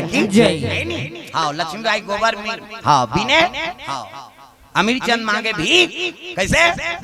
की जय। हाँ लक्ष्मी बाई गोबर में हाँ बिने हाँ अमीर चंद मांगे भी कैसे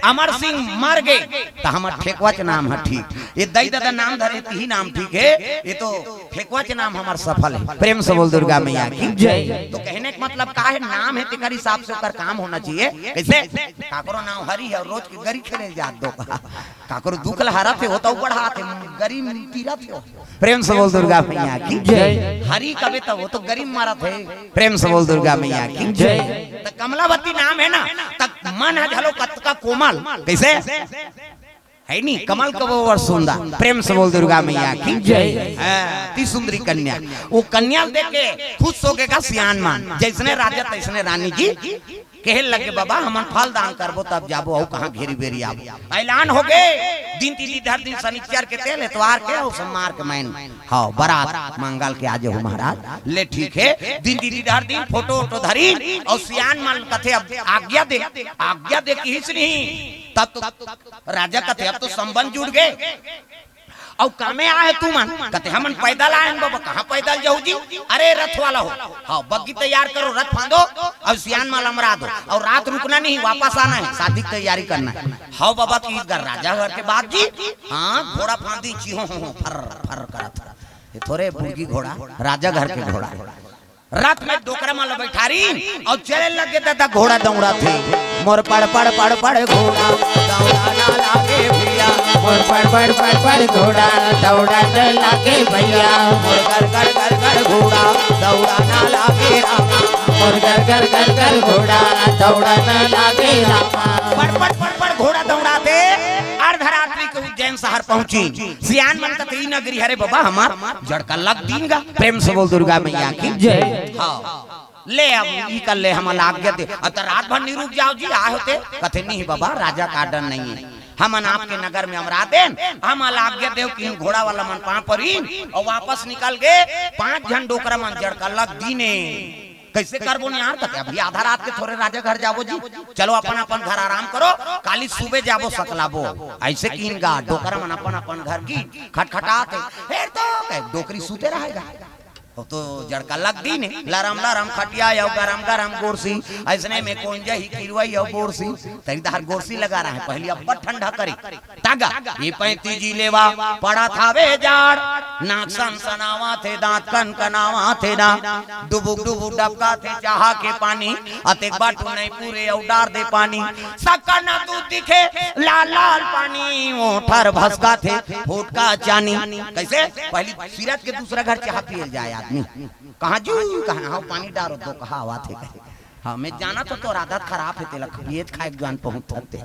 अमर सिंह मर गए तो हमार ठेकवाच नाम है ठीक। ये दई दादा नाम धरे ही नाम ठीक है, ये तो ठेकवाच नाम हमार सफल है। प्रेम से बोल दुर्गा मैया की जय। तो कहने का मतलब का है नाम है तेकर हिसाब से ओकर काम होना चाहिए। कैसे काकरो नाम हरी है रोज के गरी खेले जात दो काकरो दुखल हरा थे होता बढ़ा थे गरीब तीरा थे। प्रेम से बोल दुर्गा मैया की जय। हरी कबे तो वो तो गरीब मारा थे। प्रेम से बोल दुर्गा मैया की जय। तो कमलावती नाम है ना तक मन है झलो कतका कोमल कैसे है नी कमल कबो और सुंदर। प्रेम से बोल दुर्गा मैया की जय। ती सुंदरी कन्या वो कन्या देख के खुश हो गए सियान मान जैसने राजा तैसने रानी जी कहे लगे बाबा हमन फल दान करबो तब जाबो और कहां घेरी बेरी आबो। ऐलान हो गए दिन तीसर दिन शनिचर के तेल एतवार के और सोमवार के मैन हां बारात मंगल के आज हो महाराज ले ठीक है। दिन तीसर दिन फोटो तो धरी और सियान मान कथे अब आज्ञा दे की हिस नहीं तब तो राजा कथे अब तो संबंध जुड़ गए और कामे आए तू मन कहते हमन पैदल आए बाबा कहां पैदल जाऊ जी। अरे रथ वाला हो हाँ बग्गी तैयार करो रथ फांदो और सियान माल अमरा दो और रात रुकना नहीं वापस आना है शादी की तैयारी करना है। हाँ बाबा की घर राजा घर के बाद जी हाँ घोड़ा फांदी चीहो फर फर करत थोड़े बुर्गी घोड़ा राजा घर के घोड़ा रथ में डोकरा माल बैठारी और चले लगे था घोड़ा दौड़ा थे मोर पड़ पड़ पड़ पड़ घोड़ा दौड़ा ना लागे भैया मोर पड़ घोड़ा दौड़ा न लागे भैया मोर कर घोड़ा दौड़ा ना लागे रामा मोर कर घोड़ा दौड़ा न लागे रामा। पड़ घोड़ा दौड़ाते अर्धरात्रि को उज्जैन शहर पहुंची सियान मन का तीन नगरी हरे बाबा हमार जड़का लग दीनगा। प्रेम से बोल दुर्गा मैया की जय। हाँ ले अब ई कर ले हम आज्ञा दे अब रात भर नहीं रुक जाओ जी आए होते कथे नहीं बाबा राजा का डर नहीं है हमन आपके नगर में अमरा देन हम आज्ञा देव कि घोड़ा वाला मन पा परी और वापस निकल गए 5 जन डोकरा मन जड़का लग दीने कैसे करबो यार कहते अभी आधा रात के थोड़े राजा घर जाबो जी चलो अपन घर आराम करो काली सुबह जाबो सकलाबो ऐसे कीनगा डोकरा मन अपन घर की खटखटाते फिर तो डोकरी सूते रहेगा तो जड़का लग दी ने लरम लरम खटिया या गरम गरम गोरसी ऐसने में कौन जा ही किरवाई या गोरसी तरीदार गोरसी लगा रहा है पहले अब ठंडा करी तागा ये 35 जी लेवा पड़ा था वे जाड़ नाक सनसनावा थे दांत कनकनावा थे ना डुबुक डुबुक डबका थे चाहा के पानी अते बाटू नहीं पूरे उडार दे पानी सक्का ना दूध दिखे लाल लाल पानी वो ठर भसका थे फुटका चानी कैसे पहली सीरत के दूसरा घर चाह पिए जाए कहा जू कहा हाँ पानी डारो तो कहा हवा थे हाँ मैं जाना तो आदत खराब है तेला पिए खाए ज्ञान पहुंचते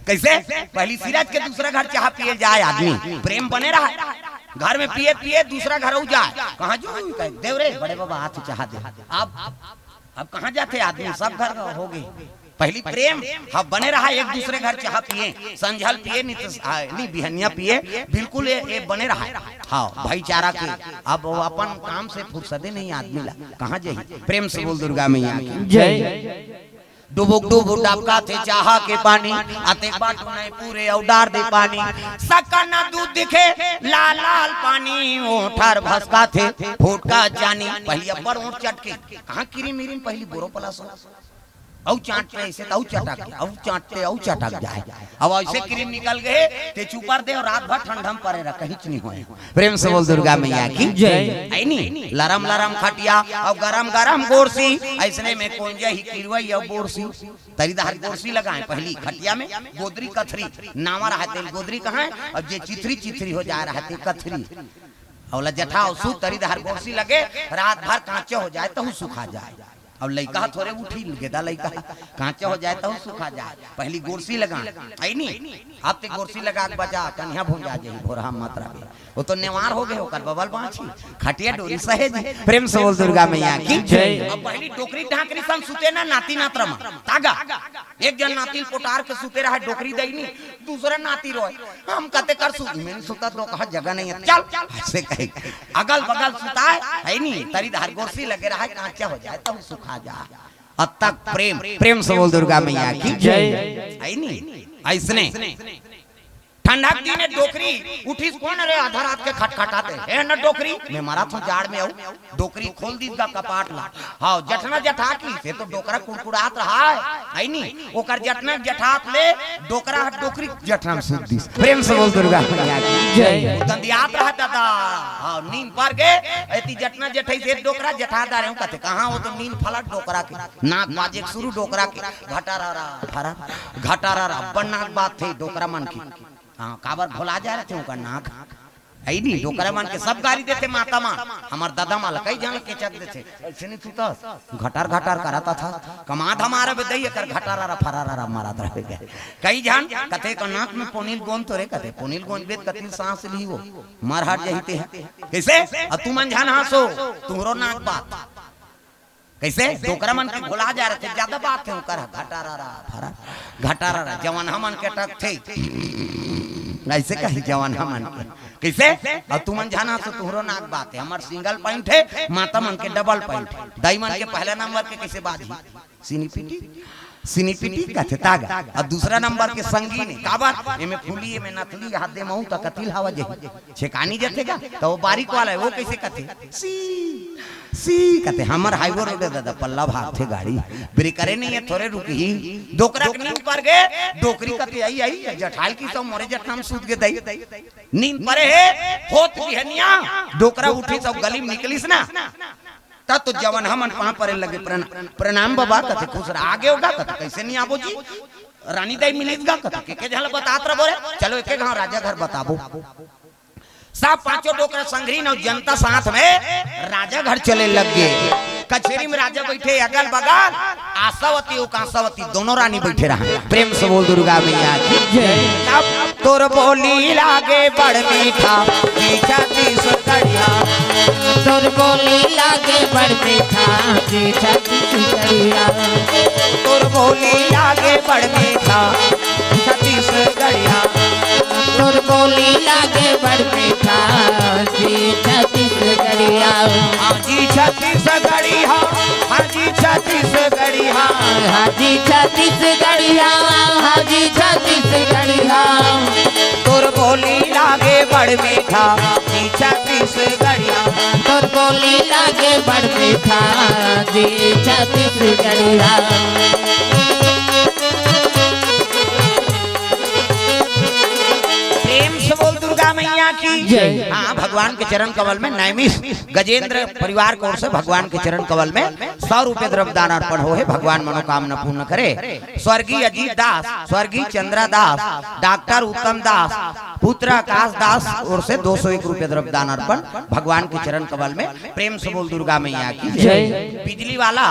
कैसे पहली सिराज के दूसरा घर चाह पिए जाए आदमी प्रेम बने रहा घर में पिए पिए दूसरा घर हो जाए कहा जू देव रे बड़े बाबा हाथ चाह दे अब कहाँ जाते आदमी सब घर हो गए पहली प्रेम हाँ बने रहा एक दूसरे घर चाह पिए संझल पिए नहीं बिहनिया पिए बिल्कुल ये बने रहा हाँ भाईचारा के अब अपन काम से फुर्सदे नहीं आदमी ला कहाँ जाए। प्रेम से बोल दुर्गा मैया की जय। डुबुक डुबुक डबका थे चाहा के पानी अते बाटू नहीं पूरे उडार दे पानी सक्का ना दूध दिखे लाल लाल पानी वो ठर भसका थे फुटका जानी पहली अब्बर ऊंट चटके कहाँ किरी मिरी पहली बोरो पलासो औ चाटते ऐसे औ चटक औ चाटते औ चटक जाए अब ऐसे क्रीम निकल गए ते चुपर दे और रात भर ठंडम परे रह कहीं नहीं होए। प्रेम से बोल दुर्गा मैया की जय। आई नी लरम लरम खटिया और गरम गरम गोरसी ऐसने में कौन जा ही किरवई और बोरसी तरीदार गोरसी लगाए पहली खटिया में गोदरी कथरी नावा रहते गोदरी कहाँ है और जे चिथरी चिथरी हो जा रहा थे कथरी और जठा सु तरीदार गोरसी लगे रात भर कांचे हो जाए तो सुखा जाए अब लइका थोड़े उठी गेदा लइका कांचा हो जाए तो सुखा जाए पहली गोरसी लगा आई नहीं अब ते गोरसी लगा के बजा कन्या भूंजा जाई भोरहा मात्रा में वो तो नेवार हो गए ओकर बबल बाछी खटिया डोरी सहेज। प्रेम से बोल दुर्गा मैया की जय। अब पहली डोकरी ढाकरी संग सुते ना नाती नात्रा में तागा एक जन नाती पोटार के सुते रहा डोकरी दैनी दूसरा नाती रोए हम कहते कर सु मैंने सुता तो कहा जगह नहीं है चल ऐसे कहे अगल बगल सुता है नहीं तरी धार गोरसी लगे रहा कांचा हो जाए तो सुखा जा अब तक प्रेम। प्रेम से बोल दुर्गा मैया की जय। आई नहीं ऐसने ठंडक दिन में डोकरी उठी कौन रे आधा रात के खटखटाते है न डोकरी मैं मारा था जाड़ में आऊ डोकरी खोल दी का कपाट ला हां जठना जठा की से तो डोकरा कुड़कुड़ात रहा है नहीं ओकर जठना जठात ले डोकरा डोकरी जठना में सूत दी प्रेम से बोल दुर्गा मैया की जय दंदियात रहा दादा हां नींद पर के एती जठना जठई से डोकरा जठादा रहे कहते कहां वो तो नींद फलट डोकरा के नाक बाजे शुरू डोकरा के घटारा नाक बात थे डोकरा मन की हाँ काबर भुला जा रहे थे उनका नाक है नहीं डोकरा मन के सब गाड़ी देते माता मां हमार दादा माल कई जान के चक देते ऐसे नहीं तू घटार घटार कराता था कमाद हमारा भी दई कर घटारा फरारा मारा रहे गए कई जान कथे का नाक में पोनील गोंद तो रे कथे पोनील गोंद बेत कतिल सांस ली वो मार हट जहीते हैं कैसे और तू मन जान हंसो तुमरो नाक बात कैसे डोकरा मन के भुला जा रहे थे ज्यादा बात है कर घटारा जवान हमन के टक थे ऐसे कही जवान हमन के कैसे और तू मन जाना तो तुहरो नाक बात है हमार सिंगल पॉइंट है माता मन के डबल पॉइंट है दाई मन के पहला नंबर के कैसे बाजी सिनी पिटी कहते तागा और दूसरा नंबर के संगी ने काबर एमे फूली एमे नथली हाथ दे महू त कतिल हवा जे छेकानी जतेगा तो वो बारीक वाला है वो कैसे कहते सी कहते हमर हाईवे रोड दादा पल्ला भाग थे गाड़ी ब्रेक करे नहीं है थोड़े रुकी डोकरा के नींद पर गए डोकरी कहते आई जठाल की तो मोरे जठना में सूत के दई नींद परे है होत बिहनिया डोकरा उठी सब गली में निकलिस ना तब तो जवान हमन वहां पर लगे प्रणाम बाबा कहते खुश रहा आगे होगा कहते कैसे नहीं आबो जी रानी दाई मिलेगा कहते के झल बतात रह बोले चलो एक गांव राजा घर बताबो सब पांचों डोकरा संघरी न जनता साथ में राजा घर चले लग गए कचेरी में राजा बैठे अगल बगल आशावती और कांसावती दोनों रानी बैठे रहा प्रेम से बोल दुर्गा मैया की जय तोर बोली लागे बड़ मीठा मीठा तीस कड़िया तोर बोली लागे बड़ मीठा मीठा तीस कड़िया तोर बोली लागे बड़ मीठा मीठा तीस कड़िया तोर बोली लागे बड़ मीठा मीठा तीस कड़िया हाजी छत्तीस गड़िया हाजी छत्तीस गड़िया हाजी छत्तीस गड़िया हाजी छत्तीस गड़िया तोर बोली लागे बड़ मीठा मीठा तीस गड़िया तोर बोली लागे बड़ मीठा मीठा तीस गड़िया मैया की जय हाँ भगवान के चरण कमल में नैमिष गजेंद्र परिवार की ओर से भगवान के चरण कमल में 100 रुपए द्रव्य दान अर्पण हो है भगवान मनोकामना पूर्ण करे स्वर्गीय अजीत दास स्वर्गीय चंद्रा दास डॉक्टर उत्तम दास पुत्र आकाश दास और से 201 रुपए द्रव्य दान अर्पण भगवान के चरण कमल में प्रेम से बोल दुर्गा मैया की जय बिजली वाला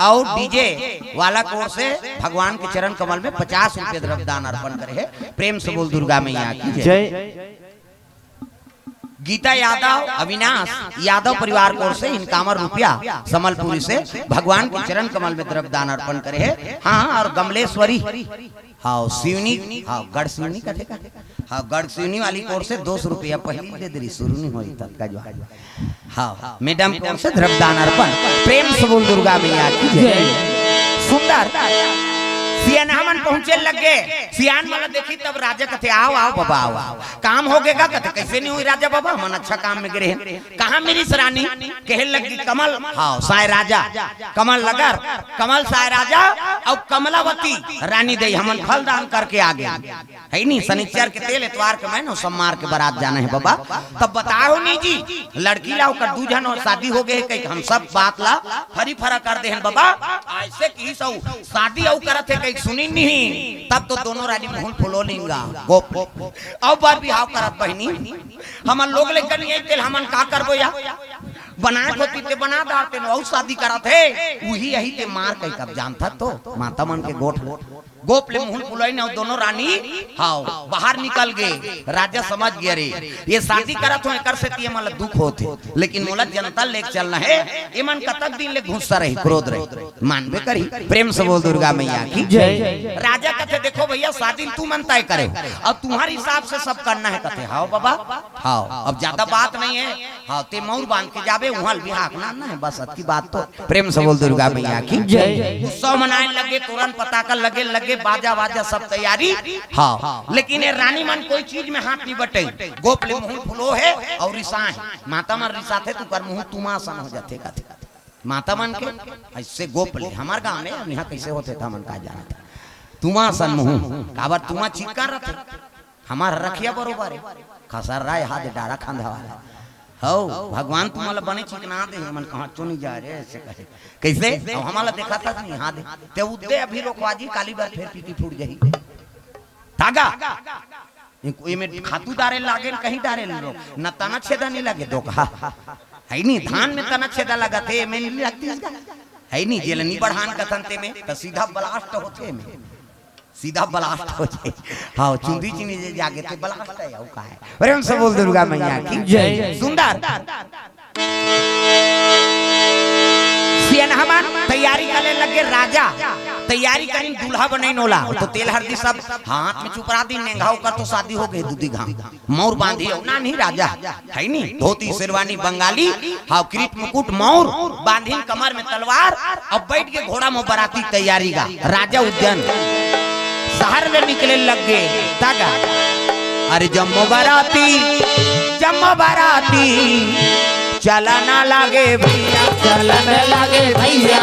और डीजे वाला की ओर से भगवान के चरण कमल में 50 रुपए द्रव्य दान अर्पण करे है प्रेम से बोल दुर्गा मैया की जय गीता यादव अविनाश यादव परिवार की ओर से इनकामर रुपया समलपुरी से भगवान के चरण कमल में द्रव्य दान अर्पण करे है हाँ और गमलेश्वरी हाँ शिवनी हाँ गढ़ शिवनी कथे हाँ गढ़ शिवनी वाली की ओर से 200 रुपया पहली दे दी शुरू नहीं हुई तब का जो हाँ मैडम की ओर से द्रव्य दान अर्पण प्रेम से बोल दुर्गा मैया की जय सुंदर सियान हमन पहुंचे लगे सियान वाला देखी तब राजा कहते आओ आओ बाबा आओ काम हो गएगा कहते कैसे नहीं हुई राजा बाबा मन अच्छा काम में गिरे कहा मेरी रानी कहे लगी कमल हाँ साय राजा कमल लगर कमल साय राजा और कमलावती रानी दे हमन फल दान करके आ गए है नहीं शनिचर के तेल एतवार के महीनों सोमवार के बारात जाना है बाबा तब बताओ नहीं जी लड़की ला कर दूजन और शादी हो गए कहीं हम सब बात ला फरी फरा कर दे बाबा ऐसे की सब शादी और करत है सुनी नहीं तब तो दोनों रानी भूल फुलो लेंगा गोप अब बार बिहाव करत बहनी हमन लोग लेकर नहीं तेल हमन का करबो या बनाए होती ते बना दाते नो शादी करत है वही यही ते मार कई कब जानता तो माता मन के गोठ गोप ले मुंह फुलाई ना दोनों रानी हां बाहर निकल गए राजा समझ गया रे ये शादी करत हो कर से ती मतलब दुख होते लेकिन मोला जनता लेके चलना है ये मन कतक दिन ले गुस्सा रही क्रोध रही मानबे करी प्रेम से बोल दुर्गा मैया की जय राजा कहते देखो भैया शादी तू मन तय करे अब तुम्हारे हिसाब से सब करना है कहते हां बाबा हां अब ज्यादा बात नहीं है हां ते मौर बांध के जाबे वहां भी हाकना ना है बस अत की बात तो प्रेम से बोल दुर्गा मैया की जय उत्सव मनाने लगे तुरंत पता कर लगे लगे बाजा वाजा सब तैयारी। हाँ लेकिन ये रानी मन कोई चीज में हाथ नहीं बटे, गोप ले मुंह फुलो है और रिसा है। माता मन रिसा थे तू कर मुंह तुमा सन हो जाते का माता मन के ऐसे गोप ले। हमार गांव में यहाँ कैसे होते था मन का जाना था तुमा सन मुंह काबर तुमा चिपका रखे हमार रखिया बरोबर है खसर राय हाथ डारा खांधा वाला हो भगवान तुम्हारा बने चिकना दे मन कहां चुनी जा रे ऐसे कहे कैसे हमारा देखा था नहीं हां दे ते उदे अभी रोकवाजी काली बार फिर पीटी फूट गई तागा कोई में खातू डारे लागे कहीं डारे लोग न तना छेदा नहीं लगे दो कहा है नहीं धान में तना छेदा लगा थे में नहीं लगती इसका है नहीं जेल नहीं बढ़ान कथनते में तो सीधा ब्लास्ट होते में सीधा ब्लास्ट हो जाए। हाँ चुंदी चीनी जे जागे तो ब्लास्ट है वो का है। प्रेम से बोल दुर्गा मैया की जय। सुंदर सियनहवा तैयारी करे लगे राजा तैयारी करी दूल्हा बने नोला तो तेल हल्दी सब हाथ में चुपरा दी नेंगाव कर तो शादी हो गई दूधी घाम मोर बांधी ना नहीं राजा है नहीं धोती शेरवानी बंगाली हाँ किरीट मुकुट मोर बांधी कमर में तलवार अब बैठ के घोड़ा में बराती तैयारी का राजा उद्यान शहर में निकले लग गए तागा अरे जम्मो बाराती चला ना लागे भैया चलन लागे भैया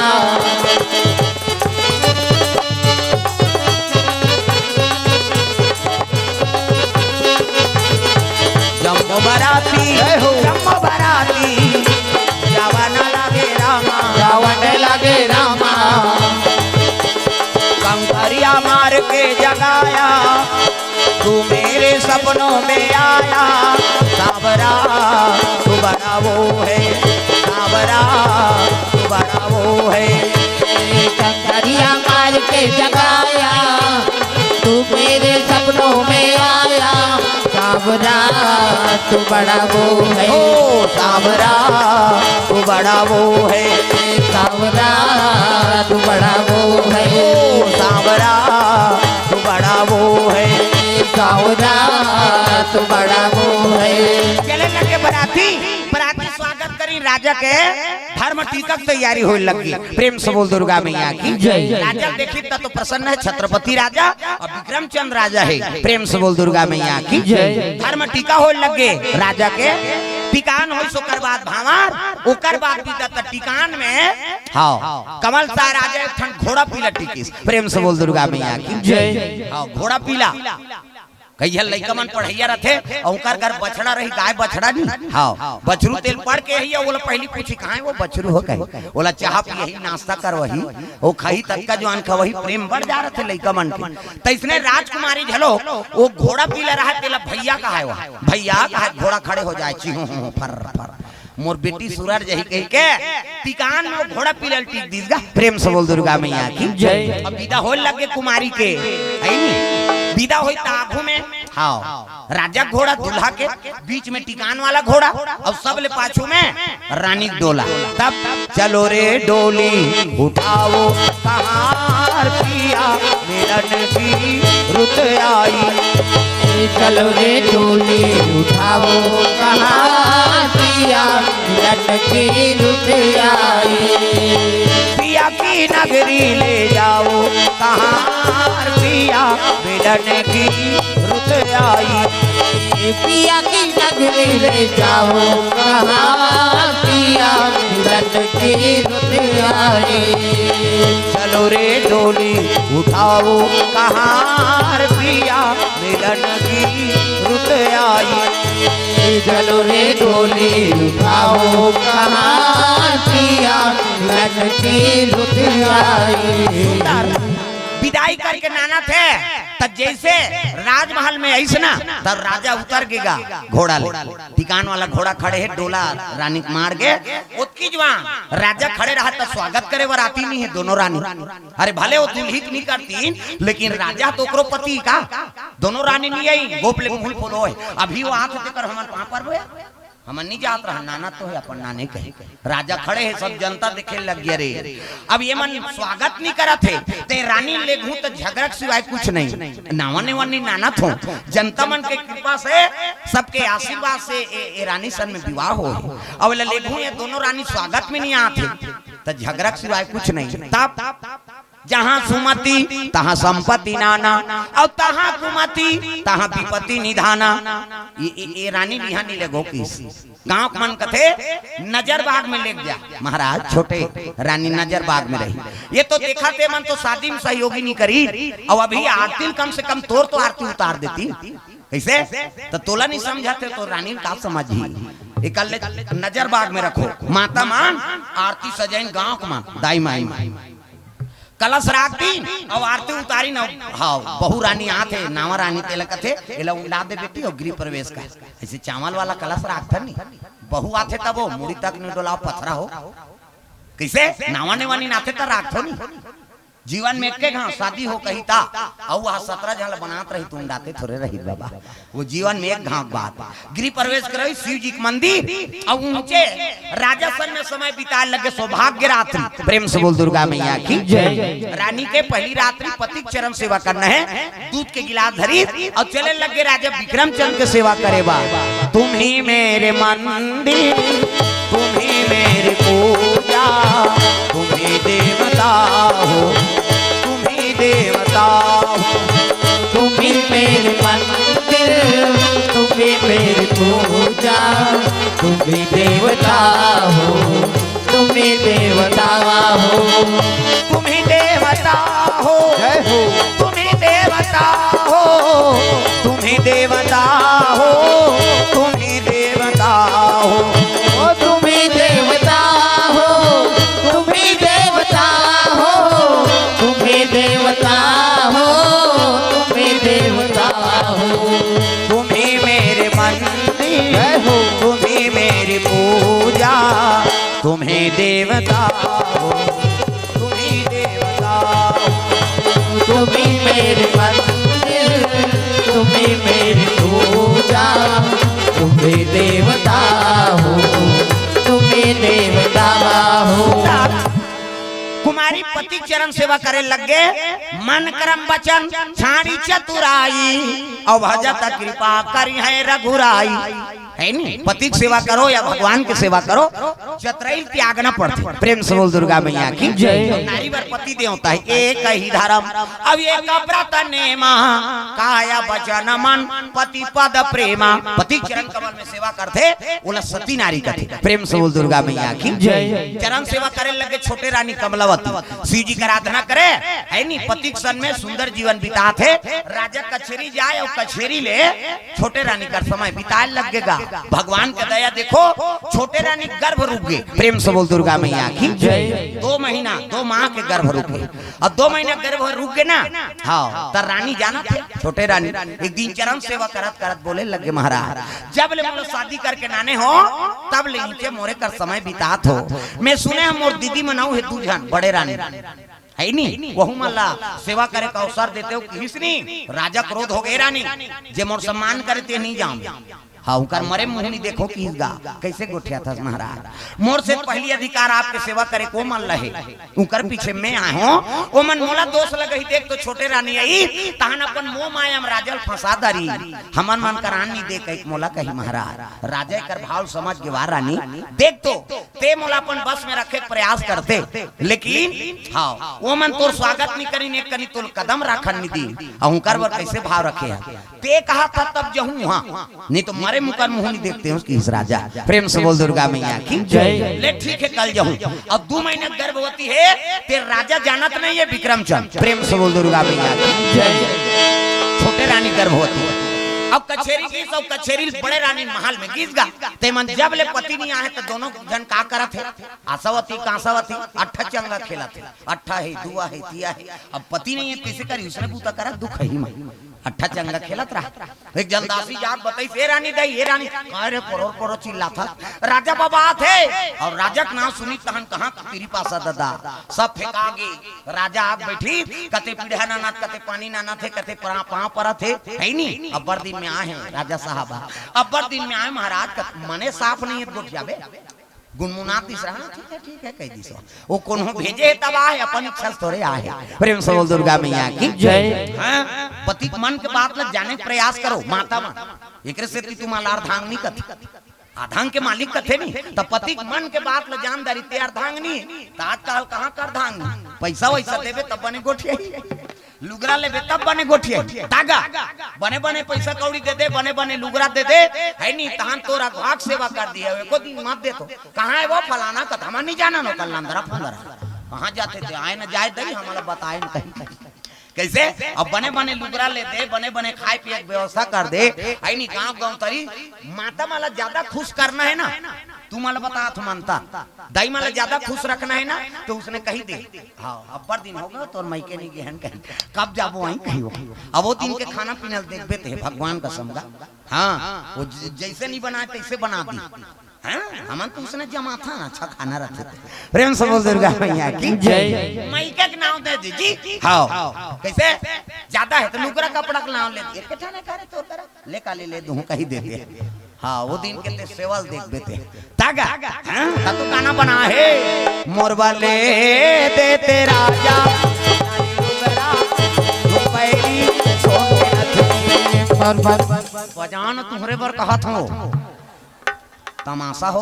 जम्मो बाराती जावा ना लागे रामा जावन लागे रामा कंकरिया मार के जगाया तू मेरे सपनों में आया सावरा तू बड़ा वो है सावरा तू बड़ा वो है कंकरिया मार के जगाया तू मेरे सपनों में आया सावरा तू बड़ा वो है ओ सावरा तू बड़ा वो है सावरा तू बड़ा वो है ओ सावरा तू बड़ा वो है सावरा तू बड़ा वो है। चले लगे बराती स्वागत करी राजा के धर्म टीकक तैयारी होने लगी। प्रेम से बोल दुर्गा मैया की जय। राजा देखी तो प्रसन्न है छत्रपति राजा और विक्रमचंद्र राजा है। प्रेम से बोल दुर्गा मैया की जय। धर्म टीका होने लगे राजा के टिकान हो सोकर बाद भावार ओकर बाद बीता त टिकान में हाँ कमल सा राजा ठंड घोड़ा पीला टिकिस। प्रेम से बोल दुर्गा मैया की जय। हाँ घोड़ा पीला कहिया लइका मन पढ़ैया रथे औकर घर बछड़ा रही गाय बछड़ा नहीं हाँ बछरू तेल पड़ के ही ओला पहली पूछी कहां है वो बछरू हो कहे ओला चाह पी यही नाश्ता कर वही ओ खही तक का जो अन वही प्रेम बढ़ जा रहे थे लइका मन के तैसने राजकुमारी झलो वो घोड़ा पीला रहा तेला भैया का है वो भैया का घोड़ा खड़े हो जाए चिहो फर फर मोर बेटी सूरज यही कह के टिकान में घोड़ा पीलल टिक दीसगा। प्रेम से बोल दुर्गा मैया की जय। अब विदा होल लगे कुमारी के है नी विदा होई ताखू में हाँ राजा घोड़ा दूल्हा के बीच में टिकान वाला घोड़ा और सब ले पाछू में रानी डोला तब चलो रे डोली उठाओ कहार पिया मिलन की रुत आई चलो रे डोली उठाओ कहां पिया मिलन की रुत आई पिया की नगरी ले जाओ कहार पिया मिलन की रुत आई पिया की नगरी ले जाओ कहां पिया मिलन की रुत आई चलो रे डोली उठाओ कहार पिया मिलन की रुत आई चलो रे डोली उठाओ कहां पिया मिलन की रुत आई। विदाई करके नाना थे तब जैसे राजमहल में ऐसे ना तब राजा उतर गेगा घोड़ा ले टिकान वाला घोड़ा खड़े है डोला रानी मार के उसकी जवान राजा खड़े रहा तो स्वागत करे वर आती नहीं है दोनों रानी अरे भले वो दुल्ही नहीं करती लेकिन राजा तो ओकरो पति का दोनों रानी नहीं आई गोपले मुंह फुलो है अभी वो आंख देकर हम वहां पर हम नहीं जात रहा नाना तो है अपन नाने कहे राजा खड़े है सब जनता देखे लग गया रे अब ये मन स्वागत नहीं करा थे ते रानी ले घू तो झगड़क सिवाय कुछ नहीं नावने वानी नाना थो जनता मन के कृपा से सबके आशीर्वाद से ए रानी सन में विवाह हो अब ले घू ये दोनों रानी स्वागत में नहीं आते तो झगड़क सिवाय कुछ नहीं तब जहाँ सुमति तहाँ संपत्ति नाना और तहाँ कुमति तहाँ विपत्ति निधाना। ये रानी बिहान नहीं लगो किस गांव मन कथे नजर बाग में ले जा महाराज छोटे रानी नजर बाग में रही। ये तो देखा थे मन तो शादी में सहयोगी नहीं करी और अभी आरती कम से कम तोड़ तो आरती उतार देती कैसे तो तोला नहीं समझाते तो रानी का समझी इकल्ले नजर बाग में रखो माता मान आरती सजाइन गांव को मान दाई माई कलश राख दी और आरती उतारी ना। हाँ बहु रानी आते नावा रानी तेलक थे एला उड़ा दे बेटी और गृह प्रवेश का ऐसे चावल वाला कलश राख था नहीं बहु आते तब वो मुड़ी तक नहीं डोला पथरा हो कैसे नावा ने वानी नाते तो राख था नहीं जीवन में एक घाव शादी हो कही था और वह 17 जल बनात रही तुम डाते थोड़े रही बाबा वो जीवन में एक घाव बात गृह प्रवेश कर शिव जी के मंदिर और ऊंचे राजस्थान में समय बिता लगे सौभाग्य रात्रि प्रेम से बोल दुर्गा मैया की जय। रानी के पहली रात्रि पति चरण सेवा करना है दूध के गिलास धरी और चले लगे राजा विक्रम चंद्र के सेवा करे बा तुम ही मेरे मंदिर तुम ही मेरी पूजा तुम ही देवता हो तुम ही देवता हो तुम ही मेरे मंदिर तुम ही मेरी पूजा तुम ही देवता हो तुम ही देवता हो तुम ही देवता हो जय हो तुम ही देवता हो तुम ही देवता हो तुम ही देवता हो तुम ही देवता हो तुम ही देवता हो तुम ही देवता हो तुम ही देवता हो तुम ही मेरे मंदिर हो तुम ही मेरी पूजा तुम ही देवता हो तुम ही देवता हो तुम ही मेरे मंदिर तुम ही मेरी पूजा तुम ही देवता हो तुम ही देवता हो। कुमारी पति चरण सेवा करे लगे मन कर्म वचन छाड़ी चतुराई और भजत कृपा करी है रघुराई है नहीं पति की सेवा करो या भगवान की सेवा करो चतुराई त्यागना पड़ती प्रेम से बोल दुर्गा मैया की जय। नारी वर पति देवता है एक ही धर्म अब एक व्रत नेमा काया वचन मन पति पद प्रेमा पति चरण कमल में सेवा करते बोला सती नारी करते प्रेम से बोल दुर्गा मैया की जय। चरण सेवा करे लगे छोटे रानी कमलावती शिव जी का आराधना करे है नहीं पति सन में सुंदर जीवन बिता थे राजा कचेरी जाए और कचेरी ले छोटे रानी का समय बिताए लगेगा भगवान का दया देखो छोटे रानी गर्भ रुक गए प्रेम से बोल दुर्गा मैया की जय। 2 महीना 2 माह के गर्भ रुक गए और 2 महीने गर्भ रुक गए ना। हाँ तो रानी जाना थे छोटे रानी एक दिन चरण सेवा करत करत बोले लगे महाराज जब ले मोर शादी करके नाने हो तब ले नीचे मोरे कर समय बितात हो मैं सुने हम मोर दीदी मनाऊ है तू जान बड़े रानी है नहीं वहु मल्ला सेवा करे का अवसर देते हो किसनी राजा क्रोध हो गए रानी जे मोर सम्मान करते नहीं जाऊं हाँ उनकर मरे मुंह नहीं देखो किसगा कैसे गोठिया था महाराज मोर से पहली अधिकार आपके सेवा करे को मन रहे उनकर पीछे मैं आए हो ओ मन मोला दोष लगे देख तो छोटे रानी आई तहन अपन मोह माया राजल फंसा दरी हमन मन करान नहीं देख एक मोला कही महाराज राजा कर भाव समझ के वार रानी देख तो ते मोला अपन बस में रखे प्रयास करते लेकिन हाँ वो मन तोर स्वागत नहीं करी ने करी तोर कदम राखन नहीं दी और उनकर वर कैसे भाव रखे ते कहा था तब जहूं वहां नहीं तो मारे मुकर मुंह नहीं देखते हैं उसकी इस राजा प्रेम से बोल दुर्गा मैया की जय। ले ठीक है कल जाऊं अब 2 महीने गर्भवती है तेरे राजा जानत नहीं है विक्रम चंद्र प्रेम से बोल दुर्गा मैया की जय। छोटे रानी गर्भवती अब कचेरी की सब कचेरी बड़े रानी महल में गीस गा ते मन जब ले पति नहीं आए तो दोनों जन का करत है आशावती कांसावती अट्ठा चंगा खेला थे अट्ठा है दुआ है तिया है अब पति नहीं है कैसे करी उसने पूता करा दुख है ही अट्ठा चंगा खेलत रहा एक जनदासी जात बताई से रानी दई ये रानी अरे पोरो चिल्ला था राजा बाबा थे और राजा का नाम सुनी तहन कहां तेरी पासा दादा सब फेंका गे राजा आप बैठी कते पीढ़ा ना नाथ कते पानी ना ना थे कते पांव पर थे है नहीं अब्बर दिन में आए हैं राजा साहब अब्बर दिन में आए महाराज का मने साफ नहीं है गोठिया बे गुनमुनात तीसरा ठीक है कह दी सो वो कौन भेजे तब आए अपन इच्छा थोड़े आए प्रेम से बोल दुर्गा मैया की जय। हां पति मन के बात ल जाने प्रयास करो माता मन एकरे से तुम अर्धांगिनी कथी अर्धांग के मालिक कथे नहीं तो पति मन के बात ल जान दारी ते अर्धांगनी तो आजकल कहाँ कर अर्धांग पैसा वैसा देवे तब बने गोठिया लुगरा लेवे तब बने गोठिया तागा बने बने पैसा कौड़ी दे दे बने बने लुगरा दे दे है नहीं तहन तोरा घाक सेवा कर दिया एको दिन मत दे तो कहाँ है वो फलाना कथा हम नहीं जाना नो कल अंदर कहाँ जाते थे आए न जाए दही हमारा बताए न कहीं कैसे अब बने बने लुगरा ले दे बने बने खाए पिए की व्यवस्था कर दे आई नहीं गाँव गाँव तरी माता माला ज्यादा खुश करना है ना तू माला बता तू मानता दाई माला ज्यादा खुश रखना है ना तो उसने कही दे हाँ अब पर दिन होगा तो मायके नहीं गहन कहीं कब जाबो वहीं कहीं अब वो दिन के खाना पीना देखते थे भगवान का समझा हाँ वो जैसे नहीं बनाए तैसे बना दी हम तो उसने जमा था अच्छा खाना रखते थे प्रेम से बोल दुर्गा मैया की जय मायके के नाम दे दीजिए हाँ कैसे ज्यादा है तो लुगरा कपड़ा का नाम ले दिए कितना ने करे तो ले काले ले दूं कहीं देते हाँ वो दिन के ते सेवल देख देते तागा हाँ तो गाना बना है मोरबा ले देते राजा बजान तुम्हारे पर कहा था तमाशा हो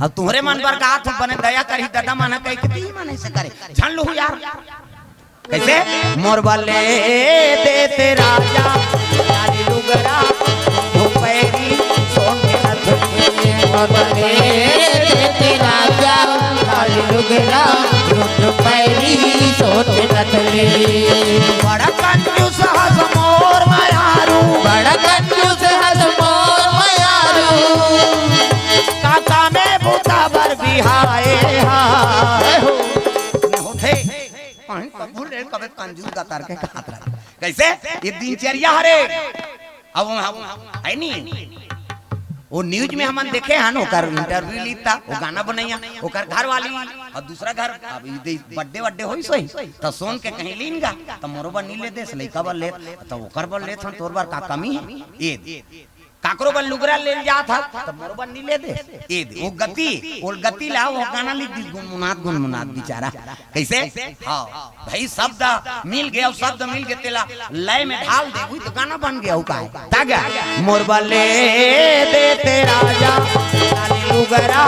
अब तुम्हारे मन पर कहा तू बने दया करी दादा माना कहीं कितनी माने से करे छान लो यार कैसे मोरबा ले देते राजा लाली लुगरा धुपैरी सोन के नथनी मोरबा ले देते राजा लाली लुगरा धुपैरी सोन के नथनी बड़ा कंजूस हस मोर मायारू बड़ा कंजूस हस मोर मायारू काका में बूता बर बिहाए हाय हो होते कबूल कबे कंजूस का तार के हाथ रहा कैसे ये दिनचर्या हरे अब है नहीं वो न्यूज में हमन देखे हन ओकर इंटरव्यू लीता वो गाना बनैया ओकर घर वाली और दूसरा घर अब बर्थडे बर्थडे होई सही तो सोन के कहीं लीनगा तो मोरो बन नी ले दे लइका बन ले तो ओकर बन ले तोर बार का कमी है ये काकरो बन लुगरा ले जा था तो मोरो बन नी ले दे ये वो गति ला वो गाना लिख दी गुनमुनात बेचारा कैसे हां भाई शब्द मिल गया शब्द मिल गए तेला लय में ढाल दे हुई तो गाना बन गया का तागा मोरबा ले देते राजा लाली लुगरा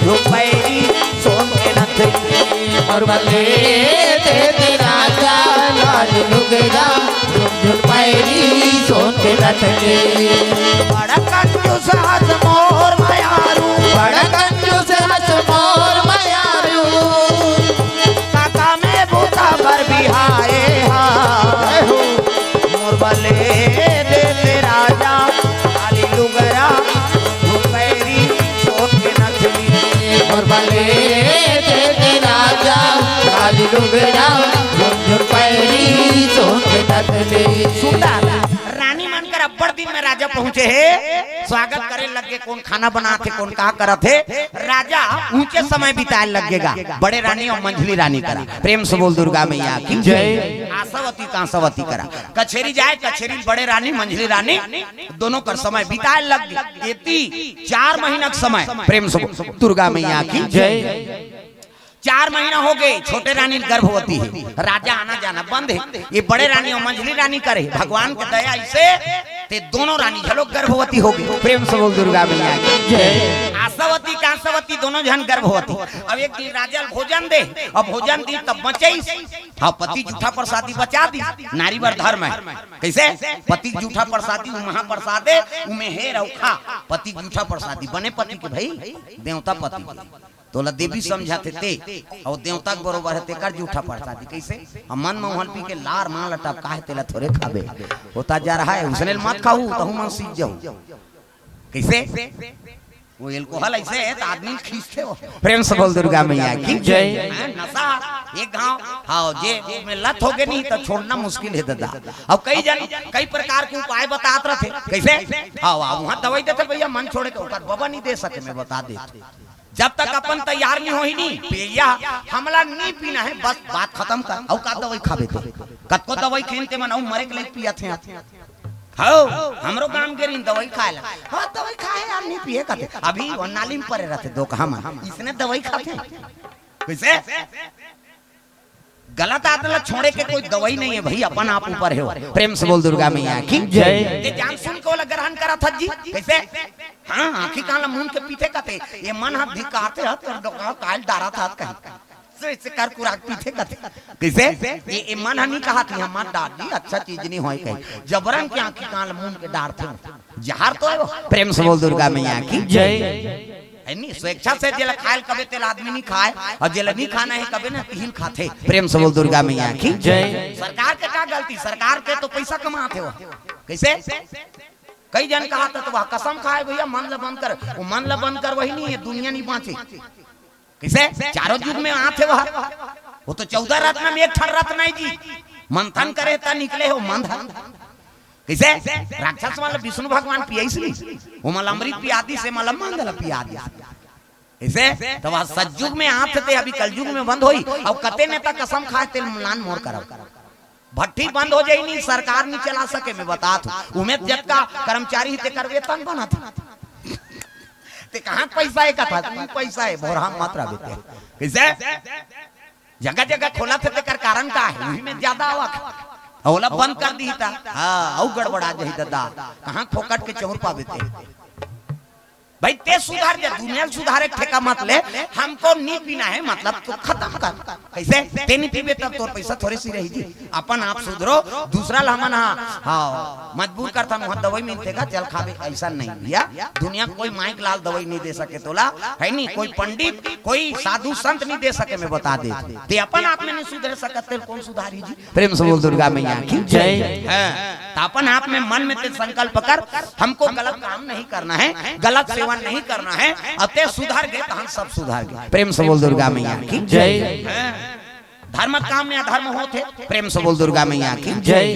धुपैरी सोन के नथनी मोरबा ले देते राजा लाली लुगरा धुपैरी सोन के नथनी बड़ा कंजूस हस मोर मायारू बड़ा कंजूस हस मोर मायारू काका में बूता पर बिहाए हाय हो मोरबा ले देते राजा लाली लुगरा धुपैरी सोन के नथनी मोरबा ले देते राजा लाली लुगरा धुपैरी सोन के नथनी सुंदर रानी मानकर अब्बड़ दिन में राजा पहुंचे है स्वागत करे लगे कौन खाना बनाते कौन कहा करते राजा ऊंचे समय बिताए लगेगा बड़े रानी और मंझली रानी करा प्रेम से बोल दुर्गा मैया की जय आशावती कांसावती करा कचेरी जाए कचेरी बड़े रानी मंझली रानी दोनों कर समय बिताए लग गए 4 महीना का समय प्रेम से दुर्गा मैया की जय 4 महीना हो गए छोटे रानी गर्भवती है राजा आना जाना बंद है ये बड़े रानी और मंझली रानी करे भगवान की दया इसे ते दोनों रानी झलो गर्भवती हो गई प्रेम से बोल दुर्गा मैया की जय आशावती कांसावती दोनों जन गर्भवती अब एक दिन राजा भोजन दे अब भोजन दी तब बचे हाँ पति जूठा प्रसादी बचा दी नारी वर धर्म है कैसे पति जूठा प्रसादी महाप्रसाद उमे हे रखा पति जूठा प्रसादी बने पति के भाई देवता पति तोला देवी समझाते ते और देवता के बरोबर है तेकर जूठा प्रसादी कैसे मन में हल पी के लार मां लटक काहे तेला थोड़े खाबे होता जा रहा है उसने मत खाऊ तो मन सीख जाऊ कैसे वो एल्कोहल ऐसे है तो आदमी खींचते हो प्रेम से बोल दुर्गा मैया की जय नशा एक गांव हाँ जे में लत हो गए नहीं तो छोड़ना मुश्किल है दादा अब कई प्रकार के उपाय बताते रहते कैसे हाँ वहाँ दवाई देते भैया मन छोड़े के बाबा नहीं दे सके मैं बता दे जब तक अपन तैयार नहीं हो ही नहीं पिया हमला नहीं पीना है बस बात खत्म कर औ का दवाई खाबे थे कतको दवाई खेलते मन औ मरे के लिए पिया थे हां हमरो गांव के रिन दवाई खाएला हां दवाई खाए यार नहीं पिए कहते अभी वो नाली में पड़े रहते दो हम इसने दवाई खाते कैसे गलत आदत छोड़े के कोई दवाई नहीं है भाई, अपन आप ऊपर है। प्रेम से बोल दुर्गा मैया की जय। ये जान सुन के वाला ग्रहण करा था जी कैसे? हाँ आखी काला मुंह के पीछे कते ये मन हाथ धिकारते हाथ कर डोका काल डारा था कहीं से कर कुराक पीछे कते कैसे? ये मन हनी कहा थी हम डार दी अच्छा चीज नहीं होई कहीं जबरन के आखी काला मुंह के डार थे जहर तो है। प्रेम से बोल दुर्गा मैया की जय। नहीं स्वेच्छा से जेल खाए कभी तेल आदमी नहीं खाए और जेल नहीं खाना है कभी ना हिल खाते। प्रेम से बोल दुर्गा मैया की जय। सरकार के क्या गलती? सरकार के तो पैसा कमाते हो कैसे? कई जन कहा था तो वह कसम खाए भैया मन ल बंद कर, वो मन ल बंद कर वही नहीं है दुनिया नहीं बाँचे कैसे? चारों युग में आते वह वो तो 14 रत्न में एक रत्न है जी मंथन करे ता निकले हो मंथन कैसे? राक्षस वाला विष्णु भगवान पिया इसलिए वो मल अमृत पियादी से मल मंगल पियादी ऐसे तो वह सतयुग में आते थे अभी कलयुग में बंद होई और कते नेता कसम खाए तेल मुलान मोर करब भट्टी बंद हो जाई नहीं सरकार नहीं चला सके मैं बता तू उमेद जब का कर्मचारी ते कर वेतन बना था ते कहां पैसा है का था पैसा है भोरा मात्रा बेटे कैसे? जगह जगह खोला थे ते कर कारण का है वही में ज्यादा आवक ओला बंद कर दी था। हाँ गड़बड़ा जाही दादा कहाँ फोकट के चौर पावे थे भाई ते सुधार जा दुनिया सुधारे ठेका मत ले हमको नी पीना है मतलब तो खत्म कर कैसे? ते नहीं पीबे तब तोर पैसा थोड़ी सी रही जी अपन आप सुधरो दूसरा लमन हाँ मजबूर करता मुँह दवाई मिलते का चल खावे ऐसा नहीं भैया दुनिया कोई माइक लाल दवाई नहीं दे सके तोला है नहीं कोई पंडित कोई साधु संत नहीं दे सके मैं बता दे ते अपन आप में नहीं सुधर सकते कौन सुधारी जी? प्रेम से बोल दुर्गा मैया की जय। अपन आप में मन में संकल्प कर हमको गलत काम नहीं करना है गलत सेवा नहीं करना है अतः सुधार गए तो हम सब सुधार गए। प्रेम से बोल दुर्गा मैया की जय। धर्म काम में अधर्म होते प्रेम से बोल दुर्गा मैया की जय।